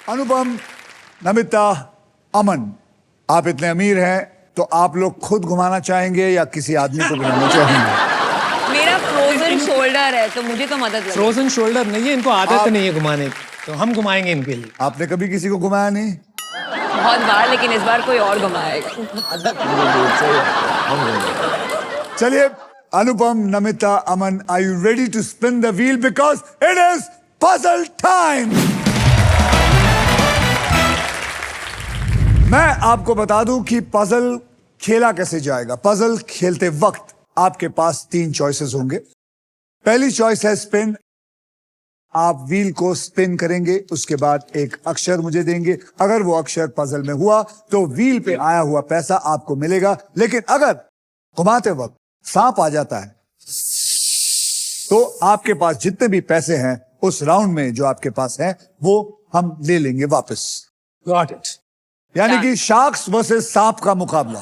अनुपम, नमिता, अमन, आप इतने अमीर हैं तो आप लोग खुद घुमाना चाहेंगे या किसी आदमी को बुलाना चाहेंगे? मेरा फ्रोजन शोल्डर है तो मुझे तो मदद लगे। फ्रोजन शोल्डर नहीं है, इनको आदत नहीं है घुमाने की, तो हम घुमाएंगे इनके लिए। आपने कभी किसी को घुमाया नहीं? बहुत बार, लेकिन इस बार कोई और घुमाएगा। चलिए Anupam, Namita, Aman, are you ready to spin the wheel because it is puzzle time. मैं आपको बता दूं कि पजल खेला कैसे जाएगा। पजल खेलते वक्त आपके पास 3 चॉइसेस होंगे। पहली चॉइस है स्पिन। आप व्हील को स्पिन करेंगे, उसके बाद एक अक्षर मुझे देंगे। अगर वो अक्षर पजल में हुआ तो व्हील पे आया हुआ पैसा आपको मिलेगा। लेकिन अगर घुमाते वक्त सांप आ जाता है तो आपके पास जितने भी पैसे हैं उस राउंड में जो आपके पास हैं वो हम ले लेंगे वापस। Got it. यानी कि शार्क्स वर्सेस सांप का मुकाबला।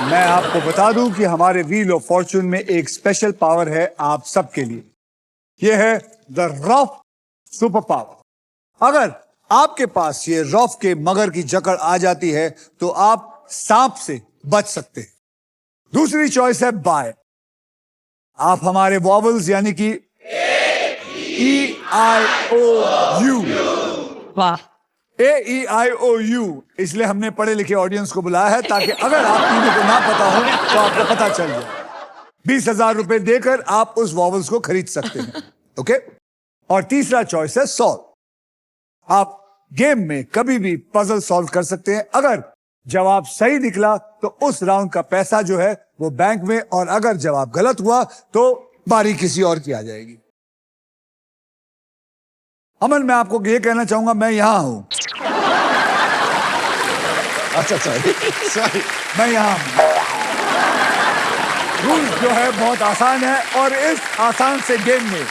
मैं आपको बता दूं कि हमारे व्हील ऑफ फॉर्चून में एक स्पेशल पावर है आप सबके लिए। यह है द रॉफ सुपर पावर। अगर आपके पास ये रॉफ के मगर की जकड़ आ जाती है तो आप सांप से बच सकते हैं। दूसरी चॉइस है बाय। आप हमारे वॉवल्स यानी कि EIOU, वाह, AEIOU, इसलिए हमने पढ़े लिखे ऑडियंस को बुलाया है ताकि अगर आप तीनों को ना पता हो तो आपको पता चल जाए। 20,000 रुपए देकर आप उस वॉवल्स को खरीद सकते हैं। ओके। और तीसरा चॉइस है सॉल्व। आप गेम में कभी भी पजल सॉल्व कर सकते हैं। अगर जवाब सही निकला तो उस राउंड का पैसा जो है वो बैंक में, और अगर जवाब गलत हुआ तो बारी किसी और की आ जाएगी। अमन, मैं आपको ये कहना चाहूंगा, मैं यहां हूं। अच्छा सॉरी, मैं यहां हूं। रूल जो है बहुत आसान है और इस आसान से गेम में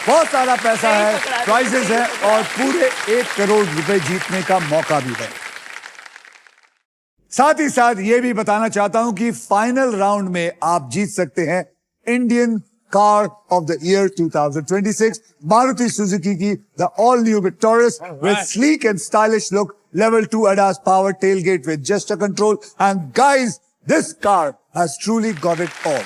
बहुत सारा पैसा है, प्राइजेस है और पूरे 1 करोड़ रुपए जीतने का मौका भी है। साथ ही साथ ये भी बताना चाहता हूं कि फाइनल राउंड में आप जीत सकते हैं Indian car of the year 2026 Maruti Suzuki की the all new Victoris with sleek and stylish look, level 2 ADAS power tailgate with gesture control, and guys, this car has truly got it all.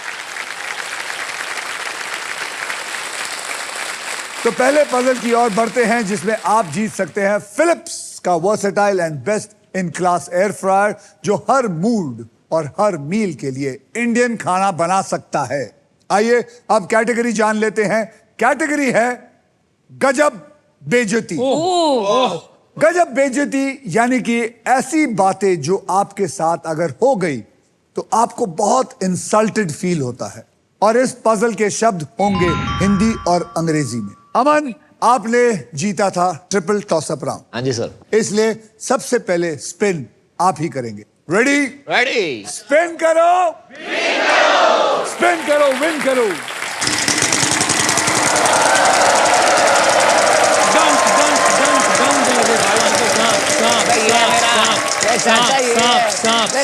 तो पहले puzzle की ओर बढ़ते हैं जिसमें आप जीत सकते हैं फिलिप्स का versatile and best in class air fryer जो हर मूड और हर मील के लिए इंडियन खाना बना सकता है। आइए अब कैटेगरी जान लेते हैं। कैटेगरी है गजब बेइज्जती। गजब बेइज्जती यानी कि ऐसी बातें जो आपके साथ अगर हो गई तो आपको बहुत इंसल्टेड फील होता है। और इस पजल के शब्द होंगे हिंदी और अंग्रेजी में। अमन, आपने जीता था ट्रिपल टॉसअप राउंड। हाँ जी सर। इसलिए सबसे पहले स्पिन आप ही करेंगे। रेडी? रेडी। स्पिन करो, स्पिन करो, विन करो।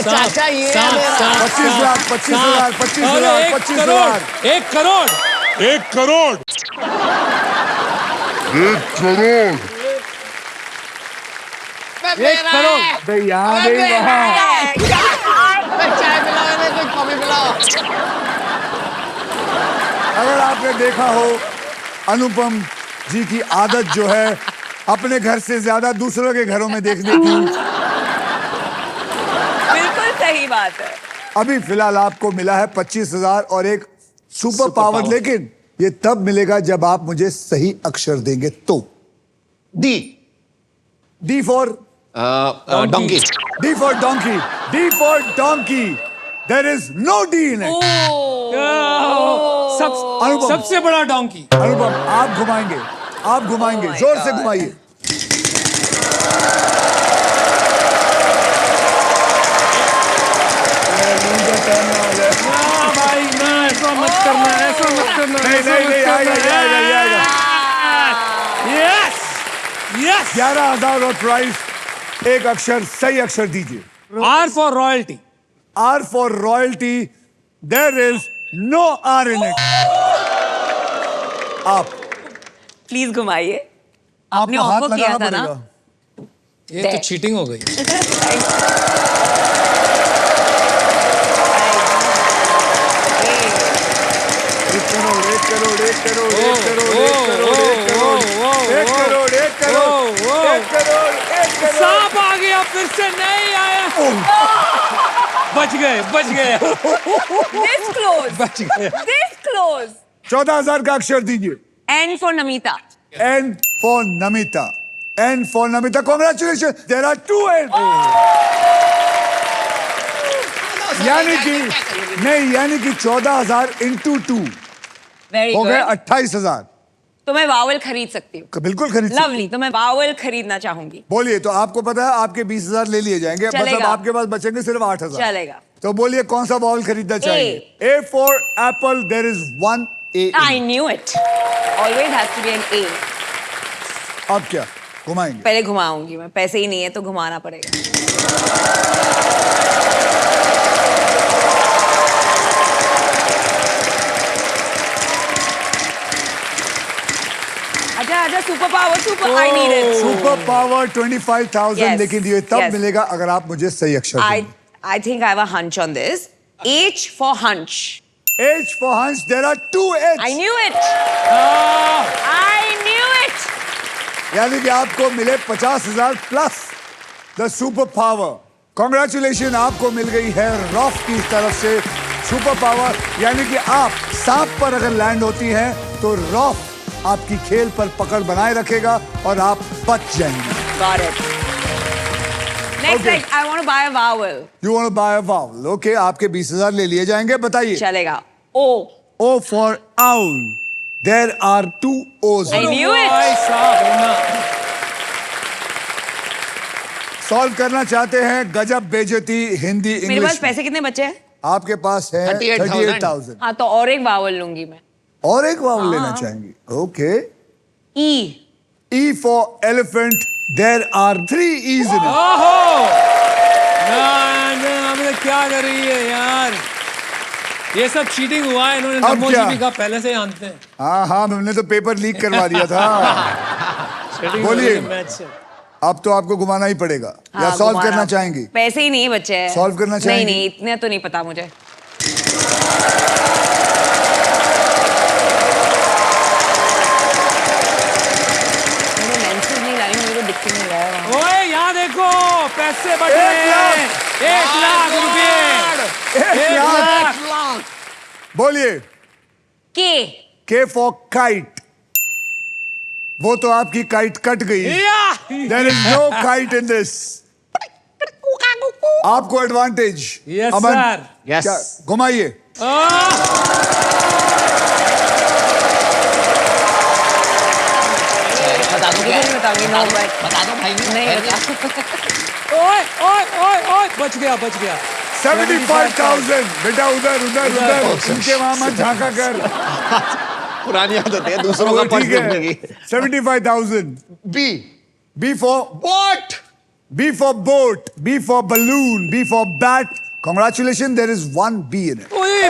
चाचा ये है मेरा। 25,000, 25,000, 25,000, 25,000, 1 करोड़ 1 करोड़ 1 करोड़ 1 करोड़। यहाँ गई वहाँ। चाय पिलाओ, हमें कुछ कॉफी पिलाओ। अगर आपने देखा हो अनुपम जी की आदत जो है अपने घर से ज्यादा दूसरों के घरों में देखने की, बिल्कुल सही बात है। अभी फिलहाल आपको मिला है 25,000 और एक सुपर पावर, लेकिन ये तब मिलेगा जब आप मुझे सही अक्षर देंगे तो। D. D for donkey. D for donkey. D for donkey. There is no D in it. Anupam, सबसे बड़ा डोंकी। अनुपम, आप घुमाएंगे, आप घुमाएंगे, जोर से घुमाइए। भाई ना, ऐसा मत करना, ऐसा मत करना। नहीं, आएगा। Yes yes. 11,000 और प्राइस। एक अक्षर, सही अक्षर दीजिए। R for royalty. R for royalty. There is no R in it. आप प्लीज घुमाइए। आपने आपको हाथ ऑफर किया लगाना था ना। पड़ेगा। ये तो चीटिंग हो गई। एक करोड़, एक करोड़, एक करोड़, एक करोड़, एक करोड़, एक करोड़, एक करोड़, एक करोड़, एक करोड़। सांप आ गया फिर से, नहीं आया। बच गए, बच गए, This close. बच गए। This close. 14,000 का अक्षर दीजिए। N for Namita. N for Namita. N for Namita. Congratulations. There are 2 N. यानी कि नहीं, यानी कि 14,000 into 2 Very हो गए good. 28,000। तो मैं वावल खरीद सकती हूँ। बिल्कुल खरीद सकते। लवली, तो मैं वावल खरीदना चाहूंगी। बोलिए, तो आपको पता है आपके 20,000 ले लिए जाएंगे, मतलब चलेगा। आपके पास बचेंगे सिर्फ 8,000। चलेगा। तो बोलिए कौन सा बॉल खरीदना चाहिए? A for apple. There is 1 A. I knew it. Always has to be an A. अब क्या घुमाएंगे? पहले घुमाऊंगी मैं, पैसे ही नहीं है तो घुमाना पड़ेगा। आजा आजा, super power, super, I need it. Super power 25,000, Yes. लेकिन ये तब Yes. मिलेगा अगर आप मुझे सही अक्षर I देंगे। think I have a hunch on this. H for hunch. H for hunch. There are 2 H. I knew it. I knew it. यानी कि आपको मिले 50,000 plus the super power. Congratulation, आपको मिल गई है रॉफ की तरफ से सुपर पावर। यानी कि आप सांप पर अगर लैंड होती हैं तो रॉफ आपकी खेल पर पकड़ बनाए रखेगा और आप बच जाएंगे। Got it. Next, Okay. I want to buy a vowel. You want to buy a vowel? Okay, आपके 20,000 ले लिए जाएंगे। बताइए। चलेगा। O. O for owl. There are 2 O's. I knew it. भाई साहब, होना। सॉल्व करना चाहते हैं गजब बेइज्जती हिंदी मेरे पास इंग्लिश। पैसे कितने बचे हैं? आपके पास है 38,000। हाँ, तो और एक वावल लूंगी मैं। और एक वावल लेना चाहेंगी? Okay. E. E for elephant. There are 3 E's in it. ओहो, हमें क्या कर रही है यार? ये सब चीटिंग हुआ है, इन्होंने अब नमो क्या? जी भी कहा पहले से जानते हैं। हाँ हाँ, हमने तो पेपर लीक करवा दिया था। Cheating बोलिए। हो रही है मैच से। अब तो आपको घुमाना ही पड़ेगा। या हाँ, सॉल्व घुमाना। करना चाहेंगी? पैसे ही नहीं बचे हैं। Solve करना नहीं चाहेंगी? नहीं, इतने तो नहीं पता मुझे। मेरे lenses नहीं लाई, मेरे को दिख नहीं रहा है। ओए यहाँ देखो, पैसे बढ़ रहे 1 लाख। हैं। 1 लाख रुपए। 1 लाख। लाख। बोलिए। K. K for kite. वो तो आपकी काइट कट गई। या! There is no kite in this. आपको एडवांटेज। Yes, अमन, sir. Yes. क्या घुमाइए। बता दो, नहीं बताऊंगी। नो बट बता दो भाई। नहीं बता। ओए ओए ओए ओए, बच गया, बच गया। 75,000। बेटा उधर उधर उधर, उनके वहां मत झांका कर। पुरानी आदत है दूसरों वो का पर्स ठीक देखने है। की। 75,000। B. B for What? B for boat. B for balloon. B for bat. Congratulations, there is 1 B in it. ओए